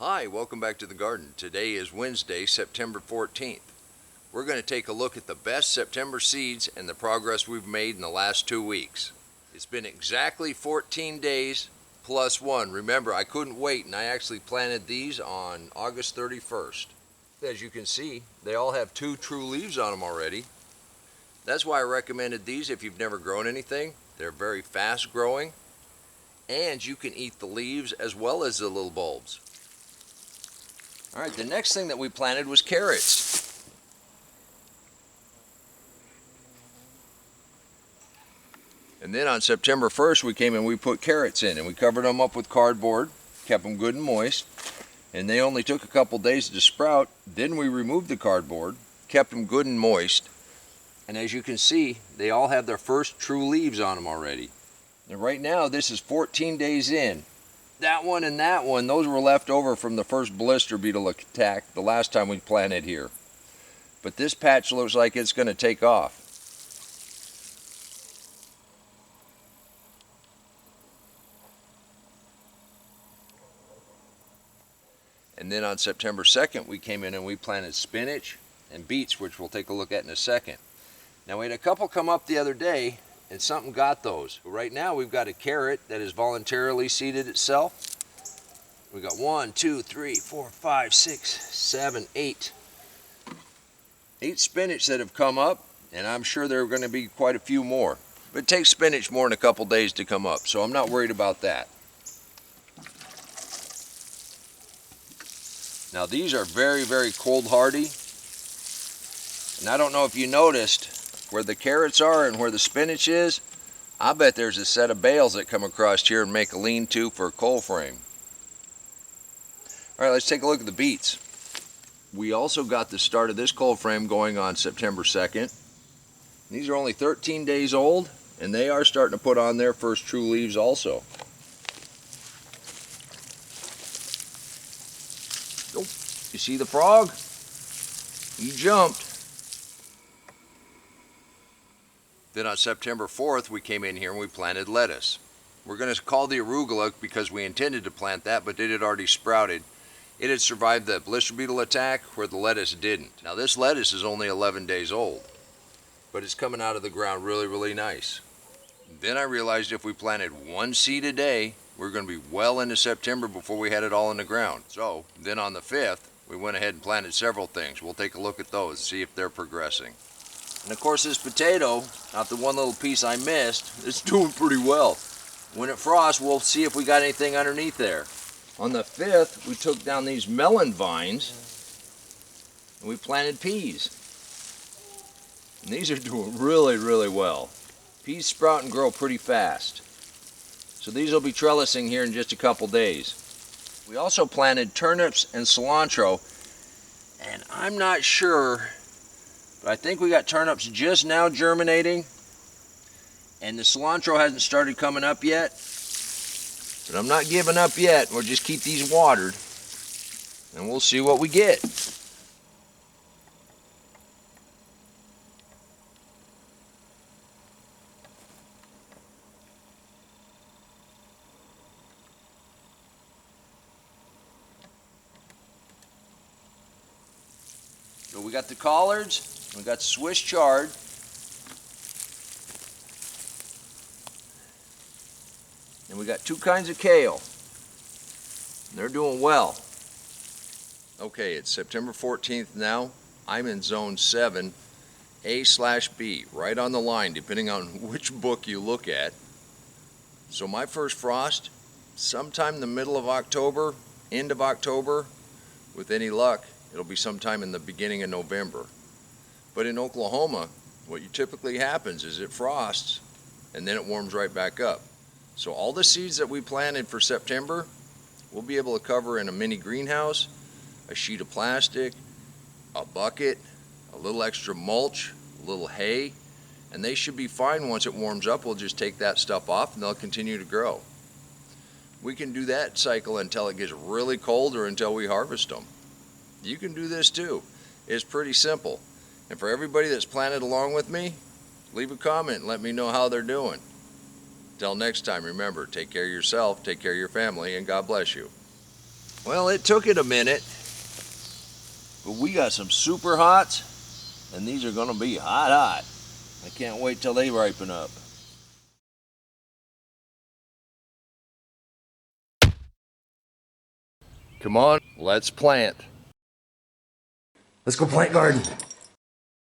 Hi, welcome back to the garden. Today is Wednesday, September 14th. We're going to take a look at the best September seeds and the progress we've made in the last 2 weeks. It's been exactly 14 days plus one. Remember, I couldn't wait and I actually planted these on August 31st. As you can see, they all have 2 true leaves on them already. That's why I recommended these if you've never grown anything. They're very fast growing and you can eat the leaves as well as the little bulbs. All right, the next thing that we planted was carrots. And then on September 1st, we came and we put carrots in and we covered them up with cardboard, kept them good and moist. And they only took a couple days to sprout. Then we removed the cardboard, kept them good and moist. And as you can see, they all have their first true leaves on them already. And right now, this is 14 days in. That one and that one, those were left over from the first blister beetle attack the last time we planted here. But this patch looks like it's going to take off. And then on September 2nd, we came in and we planted spinach and beets, which we'll take a look at in a second. Now we had a couple come up the other day and something got those. Right now we've got a carrot that has voluntarily seeded itself. We got 1, 2, 3, 4, 5, 6, 7, 8. 8 spinach that have come up, and I'm sure there are going to be quite a few more. But it takes spinach more than a couple days to come up, so I'm not worried about that. Now these are very, very cold hardy. And I don't know if you noticed, where the carrots are and where the spinach is, I bet there's a set of bales that come across here and make a lean-to for a cold frame. All right, let's take a look at the beets. We also got the start of this cold frame going on September 2nd. These are only 13 days old, and they are starting to put on their first true leaves also. Oh, you see the frog? He jumped. Then on September 4th, we came in here and we planted lettuce. We're going to call the arugula because we intended to plant that, but it had already sprouted. It had survived the blister beetle attack where the lettuce didn't. Now this lettuce is only 11 days old, but it's coming out of the ground really, really nice. Then I realized if we planted 1 seed a day, we're going to be well into September before we had it all in the ground. So then on the 5th, we went ahead and planted several things. We'll take a look at those, see if they're progressing. And of course this potato, not the one little piece I missed, it's doing pretty well. When it frosts, we'll see if we got anything underneath there. On the 5th, we took down these melon vines and we planted peas. And these are doing really, really well. Peas sprout and grow pretty fast. So these will be trellising here in just a couple days. We also planted turnips and cilantro, and I'm not sure, but I think we got turnips just now germinating, and the cilantro hasn't started coming up yet. But I'm not giving up yet. We'll just keep these watered, and we'll see what we get. So we got the collards, we got Swiss chard, and we got 2 kinds of kale. They're doing well. Okay, it's September 14th now. I'm in zone 7, A/B, right on the line, depending on which book you look at. So my first frost, sometime in the middle of October, end of October, with any luck, it'll be sometime in the beginning of November. But in Oklahoma, what typically happens is it frosts and then it warms right back up. So all the seeds that we planted for September, we'll be able to cover in a mini greenhouse, a sheet of plastic, a bucket, a little extra mulch, a little hay, and they should be fine once it warms up. We'll just take that stuff off and they'll continue to grow. We can do that cycle until it gets really cold or until we harvest them. You can do this too. It's pretty simple. And for everybody that's planted along with me, leave a comment and let me know how they're doing. Till next time, remember, take care of yourself, take care of your family, and God bless you. Well, it took it a minute, but we got some super hots, and these are gonna be hot. I can't wait till they ripen up. Come on, let's plant. Let's go plant garden.